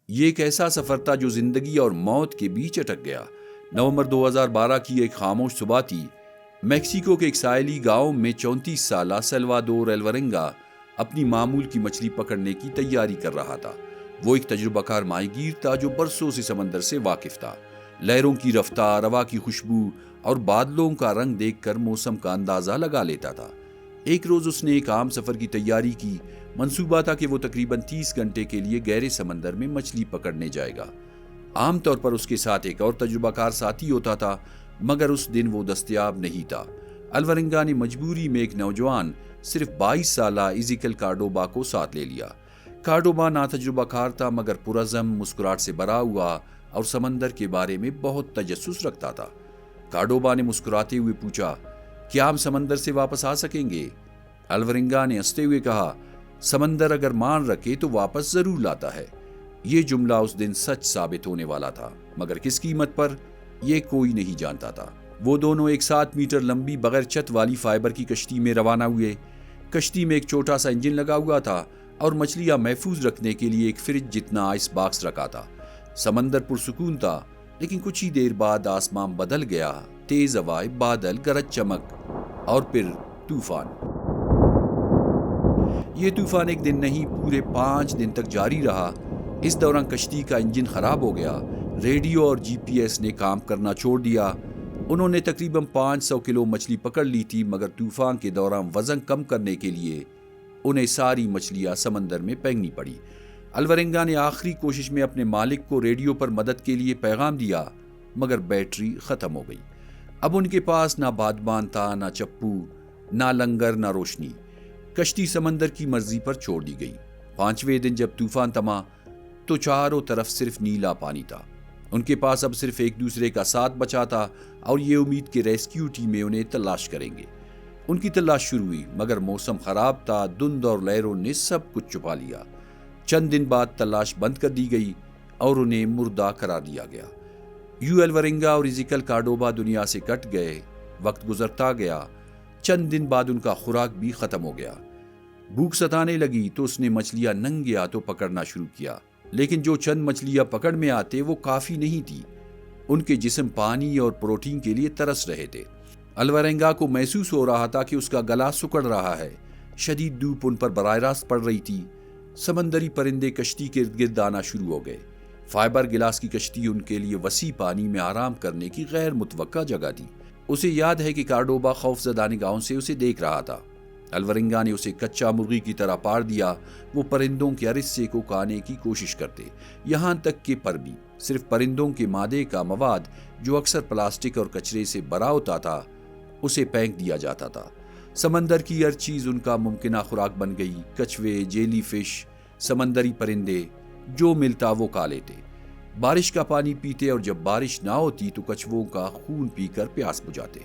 یہ ایک ایسا سفر تھا جو زندگی اور موت کے بیچ اٹک گیا۔ نومبر 2012 کی ایک خاموش صبح تھی۔ میکسیکو کے ایک ساحلی گاؤں میں 34 سالہ سلوادور الورنگا اپنی معمول کی مچھلی پکڑنے کی تیاری کر رہا تھا۔ وہ ایک تجربہ کار ماہی گیر تھا جو برسوں سے سمندر سے واقف تھا۔ لہروں کی رفتار، ہوا کی خوشبو اور بادلوں کا رنگ دیکھ کر موسم کا اندازہ لگا لیتا تھا۔ ایک روز اس نے ایک عام سفر کی تیاری کی۔ منصوبہ تھا کہ وہ تقریباً 30 گھنٹے کے لیے گہرے سمندر میں مچھلی پکڑنے جائے گا۔ عام طور پر اس کے ساتھ ایک اور تجربہ کار ساتھی ہوتا تھا، مگر اس دن وہ دستیاب نہیں تھا۔ الورنگا نے مجبوری میں ایک نوجوان صرف 22 سالہ ایزیکل کارڈوبا کو ساتھ لے لیا۔ کارڈوبا نا تجربہ کار تھا مگر پرعزم، مسکراہٹ سے بھرا ہوا اور سمندر کے بارے میں بہت تجسس رکھتا تھا۔ کارڈوبا نے مسکراتے ہوئے پوچھا، کیا ہم سمندر سے واپس آ سکیں گے؟ الورنگا نے ہنستے ہوئے کہا، سمندر اگر مان رکھے تو واپس ضرور لاتا ہے۔ یہ جملہ اس دن سچ ثابت ہونے والا تھا، مگر کس قیمت پر، یہ کوئی نہیں جانتا تھا۔ وہ دونوں ایک 7 میٹر لمبی بغیر چھت والی فائبر کی کشتی میں روانہ ہوئے۔ کشتی میں ایک چھوٹا سا انجن لگا ہوا تھا اور مچھلیاں محفوظ رکھنے کے لیے ایک فریج جتنا آئس باکس رکھا تھا۔ سمندر پرسکون تھا، لیکن کچھ ہی دیر بعد آسمان بدل گیا۔ تیز ہوائیں، بادل، گرج چمک اور پھر طوفان۔ یہ طوفان ایک دن نہیں، پورے 5 دن تک جاری رہا۔ اس دوران کشتی کا انجن خراب ہو گیا، ریڈیو اور GPS نے کام کرنا چھوڑ دیا۔ انہوں نے تقریباً 500 کلو مچھلی پکڑ لی تھی، مگر طوفان کے دوران وزن کم کرنے کے لیے انہیں ساری مچھلیاں سمندر میں پھینکنی پڑی۔ الورنگا نے آخری کوشش میں اپنے مالک کو ریڈیو پر مدد کے لیے پیغام دیا، مگر بیٹری ختم ہو گئی۔ اب ان کے پاس نہ بادبان تھا، نہ چپو، نہ لنگر، نہ روشنی۔ کشتی سمندر کی مرضی پر چھوڑ دی گئی۔ 5ویں دن جب طوفان تھما تو چاروں طرف صرف نیلا پانی تھا۔ ان کے پاس اب صرف ایک دوسرے کا ساتھ بچا تھا اور یہ امید کہ ریسکیو ٹیمیں انہیں تلاش کریں گے۔ ان کی تلاش شروع ہوئی، مگر موسم خراب تھا، دھند اور لہروں نے سب کچھ چھپا لیا۔ چند دن بعد تلاش بند کر دی گئی اور انہیں مردہ قرار دیا گیا۔ الورنگا اور ایزیکل کارڈوبا دنیا سے کٹ گئے۔ وقت گزرتا گیا۔ چند دن بعد ان کا خوراک بھی ختم ہو گیا۔ بھوک ستانے لگی تو اس نے مچھلیاں ننگے ہاتھوں پکڑنا شروع کیا، لیکن جو چند مچھلیاں پکڑ میں آتے وہ کافی نہیں تھی۔ ان کے جسم پانی اور پروٹین کے لیے ترس رہے تھے۔ الورنگا کو محسوس ہو رہا تھا کہ اس کا گلا سکڑ رہا ہے۔ شدید دھوپ ان پر براہ راست پڑ رہی تھی۔ سمندری پرندے کشتی کے ارد گرد آنا شروع ہو گئے۔ فائبر گلاس کی کشتی ان کے لیے وسیع پانی میں آرام کرنے کی غیر متوقع جگہ تھی۔ اسے یاد ہے کہ کارڈوبا خوفزدہ نگاہوں سے اسے دیکھ رہا تھا۔ الورنگا نے اسے کچا مرغی کی طرح پار دیا۔ وہ پرندوں کے ہر حصے کو کھانے کی کوشش کرتے، یہاں تک کہ پر بھی صرف پرندوں کے مادے کا مواد جو اکثر پلاسٹک اور کچرے سے بھرا ہوتا تھا اسے پھینک دیا جاتا تھا۔ سمندر کی ہر چیز ان کا ممکنہ خوراک بن گئی۔ کچھوے، جیلی فش، سمندری پرندے، جو ملتا وہ کھا لیتے۔ بارش کا پانی پیتے اور جب بارش نہ ہوتی تو کچھووں کا خون پی کر پیاس بجھاتے۔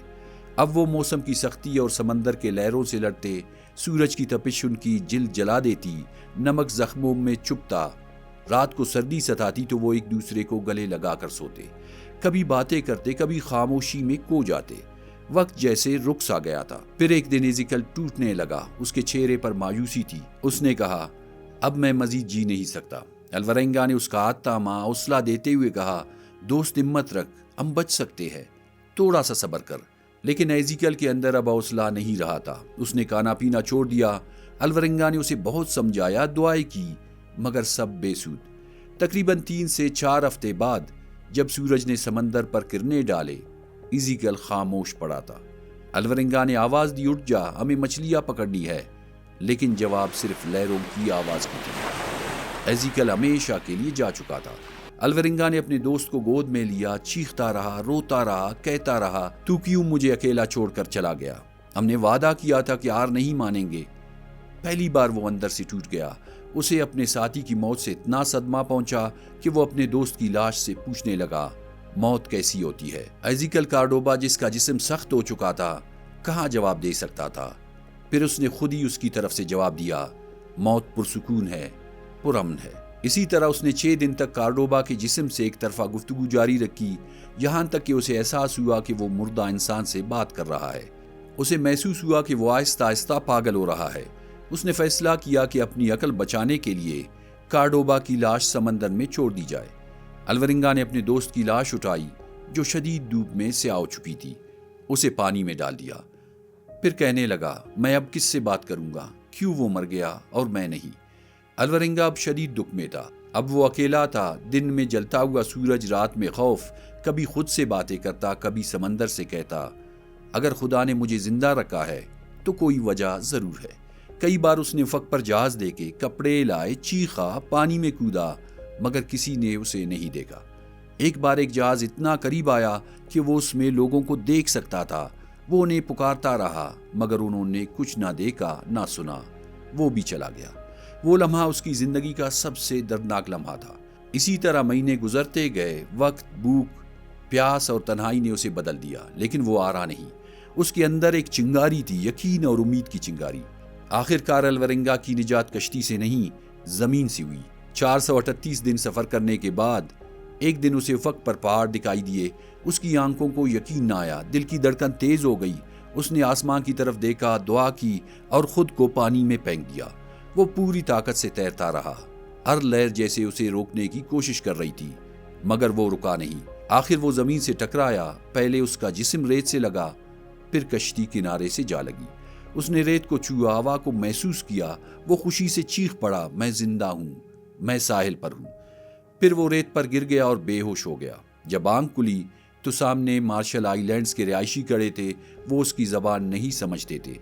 اب وہ موسم کی سختی اور سمندر کے لہروں سے لڑتے۔ سورج کی تپش ان کی جلد جلا دیتی، نمک زخموں میں چبھتا۔ رات کو سردی ستاتی تو وہ ایک دوسرے کو گلے لگا کر سوتے، کبھی باتیں کرتے، کبھی خاموشی میں کھو جاتے۔ وقت جیسے رک سا گیا تھا۔ پھر ایک دن ایزیکل ٹوٹنے لگا۔ اس کے چہرے پر مایوسی تھی۔ اس نے کہا، اب میں مزید جی نہیں سکتا۔ الورنگا نے اس کا ہاتھ تھاما، حوصلہ دیتے ہوئے کہا، دوست ہمت رکھ، ہم بچ سکتے ہیں، تھوڑا سا صبر کر۔ لیکن ایزیکل کے اندر اب حوصلہ نہیں رہا تھا۔ اس نے کھانا پینا چھوڑ دیا۔ الورنگا نے اسے بہت سمجھایا، دعائیں کی، مگر سب بے سود۔ تقریباً 3 سے 4 ہفتے بعد جب سورج نے سمندر پر کرنیں ڈالے، ایزیکل خاموش پڑا تھا۔ الورنگا نے آواز دی، اٹھ جا، ہمیں مچھلیاں پکڑنی ہے، لیکن جواب صرف لہروں کی آواز کی تھی۔ ایزیکل ہمیشہ کے لیے جا چکا تھا۔ الورنگا نے اپنے دوست کو گود میں لیا، چیختا رہا، روتا رہا، کہتا رہا، تو کیوں مجھے اکیلا چھوڑ کر چلا گیا؟ ہم نے وعدہ کیا تھا کہ ہار نہیں مانیں گے۔ پہلی بار وہ اندر سے ٹوٹ گیا۔ اسے اپنے ساتھی کی موت سے اتنا صدمہ پہنچا کہ وہ اپنے دوست کی لاش سے پوچھنے لگا، موت کیسی ہوتی ہے؟ ایزیکل کارڈوبا، جس کا جسم سخت ہو چکا تھا، کہاں جواب دے سکتا تھا؟ پھر اس نے خود ہی اس کی طرف سے جواب دیا، موت پرسکون ہے، پرامن ہے۔ اسی طرح اس نے 6 دن تک کارڈوبا کے جسم سے ایک طرفہ گفتگو جاری رکھی، یہاں تک کہ اسے احساس ہوا کہ وہ مردہ انسان سے بات کر رہا ہے۔ اسے محسوس ہوا کہ وہ آہستہ آہستہ پاگل ہو رہا ہے۔ اس نے فیصلہ کیا کہ اپنی عقل بچانے کے لیے کارڈوبا کی لاش سمندر میں چھوڑ دی جائے۔ الورنگا نے اپنے دوست کی لاش اٹھائی جو شدید دھوپ میں سیاہ ہو چکی تھی، اسے پانی میں ڈال دیا۔ پھر کہنے لگا، میں اب کس سے بات کروں گا؟ کیوں وہ مر گیا اور میں نہیں؟ الورنگا اب شدید دکھ میں تھا۔ اب وہ اکیلا تھا، دن میں جلتا ہوا سورج، رات میں خوف۔ کبھی خود سے باتیں کرتا، کبھی سمندر سے کہتا، اگر خدا نے مجھے زندہ رکھا ہے تو کوئی وجہ ضرور ہے۔ کئی بار اس نے افق پر جہاز دیکھے، کپڑے لائے، چیخا، پانی میں کودا، مگر کسی نے اسے نہیں دیکھا۔ ایک بار ایک جہاز اتنا قریب آیا کہ وہ اس میں لوگوں کو دیکھ سکتا تھا۔ وہ انہیں پکارتا رہا مگر انہوں نے کچھ نہ دیکھا نہ سنا، وہ بھی چلا گیا۔ وہ لمحہ اس کی زندگی کا سب سے دردناک لمحہ تھا۔ اسی طرح مہینے گزرتے گئے، وقت، بھوک، پیاس اور تنہائی نے اسے بدل دیا، لیکن وہ آرا نہیں۔ اس کے اندر ایک چنگاری تھی، یقین اور امید کی چنگاری۔ آخرکار الورنگا کی نجات کشتی سے نہیں، زمین سے ہوئی۔ 438 دن سفر کرنے کے بعد ایک دن اسے افق پر پہاڑ دکھائی دیے۔ اس کی آنکھوں کو یقین نہ آیا، دل کی دھڑکن تیز ہو گئی۔ اس نے آسمان کی طرف دیکھا، دعا کی اور خود کو پانی میں پھینک دیا۔ وہ پوری طاقت سے تیرتا رہا، ہر لہر جیسے اسے روکنے کی کوشش کر رہی تھی، مگر وہ رکا نہیں۔ آخر وہ زمین سے ٹکرایا، پہلے اس کا جسم ریت سے لگا، پھر کشتی کنارے سے جا لگی۔ اس نے ریت کو چھوا، ہوا کو محسوس کیا، وہ خوشی سے چیخ پڑا، میں زندہ ہوں، میں ساحل پر ہوں۔ پھر وہ ریت پر گر گیا اور بے ہوش ہو گیا۔ جب آنکھ کھلی تو سامنے مارشل آئی لینڈز کے رہائشی کھڑے تھے۔ وہ اس کی زبان نہیں سمجھتے تھے،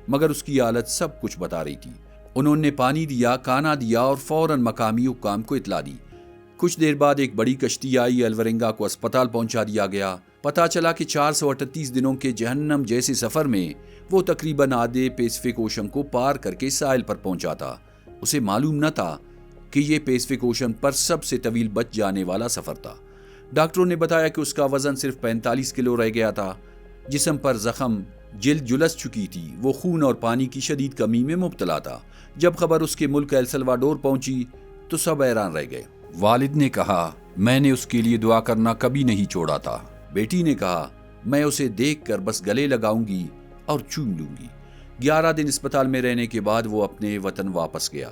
مگر اس کی حالت سب کچھ بتا رہی تھی۔ انہوں نے پانی دیا، کھانا دیا اور فوراً مقامی حکام کو اطلاع دی۔ کچھ دیر بعد ایک بڑی کشتی آئی، الورنگا کو اسپتال پہنچا دیا گیا۔ پتہ چلا کہ 438 دنوں کے جہنم جیسے سفر میں وہ تقریباً آدھے پیسفک اوشن کو پار کر کے ساحل پر پہنچا تھا۔ اسے معلوم نہ تھا کہ یہ پیسفک اوشن پر سب سے طویل بچ جانے والا سفر تھا۔ ڈاکٹروں نے بتایا کہ اس کا وزن صرف 45 کلو رہ گیا تھا۔ جسم پر زخم، جلد جلس چکی تھی، وہ خون اور پانی کی شدید کمی میں مبتلا تھا۔ جب خبر اس کے ملک ایل سلواڈور پہنچی تو سب حیران رہ گئے۔ والد نے کہا، میں نے اس کے لیے دعا کرنا کبھی نہیں چھوڑا تھا۔ بیٹی نے کہا، میں اسے دیکھ کر بس گلے لگاؤں گی اور چوم لوں گی۔ 11 دن اسپتال میں رہنے کے بعد وہ اپنے وطن واپس گیا۔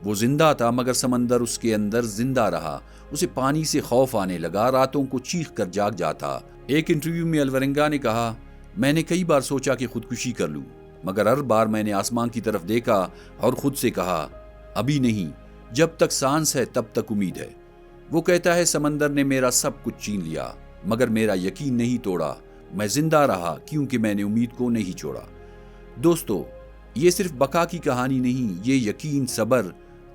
وہ زندہ تھا مگر سمندر اس کے اندر زندہ رہا۔ اسے پانی سے خوف آنے لگا، راتوں کو چیخ کر جاگ جاتا۔ ایک انٹرویو میں الورنگا نے کہا، میں نے کئی بار سوچا کہ خودکشی کر لوں، مگر ہر بار میں نے آسمان کی طرف دیکھا اور خود سے کہا، ابھی نہیں، جب تک سانس ہے تب تک امید ہے۔ وہ کہتا ہے، سمندر نے میرا سب کچھ چھین لیا مگر میرا یقین نہیں توڑا۔ میں زندہ رہا کیونکہ میں نے امید کو نہیں چھوڑا۔ دوستو، یہ صرف بقا کی کہانی نہیں، یہ یقین، صبر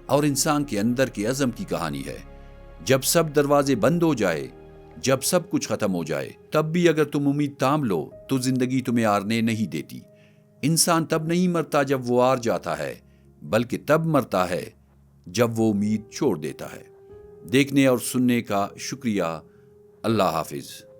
اور انسان کے اندر کے عزم کی کہانی ہے۔ جب سب دروازے بند ہو جائے، جب سب کچھ ختم ہو جائے، تب بھی اگر تم امید تھام لو تو زندگی تمہیں ہارنے نہیں دیتی۔ انسان تب نہیں مرتا جب وہ ہار جاتا ہے، بلکہ تب مرتا ہے جب وہ امید چھوڑ دیتا ہے۔ دیکھنے اور سننے کا شکریہ۔ اللہ حافظ۔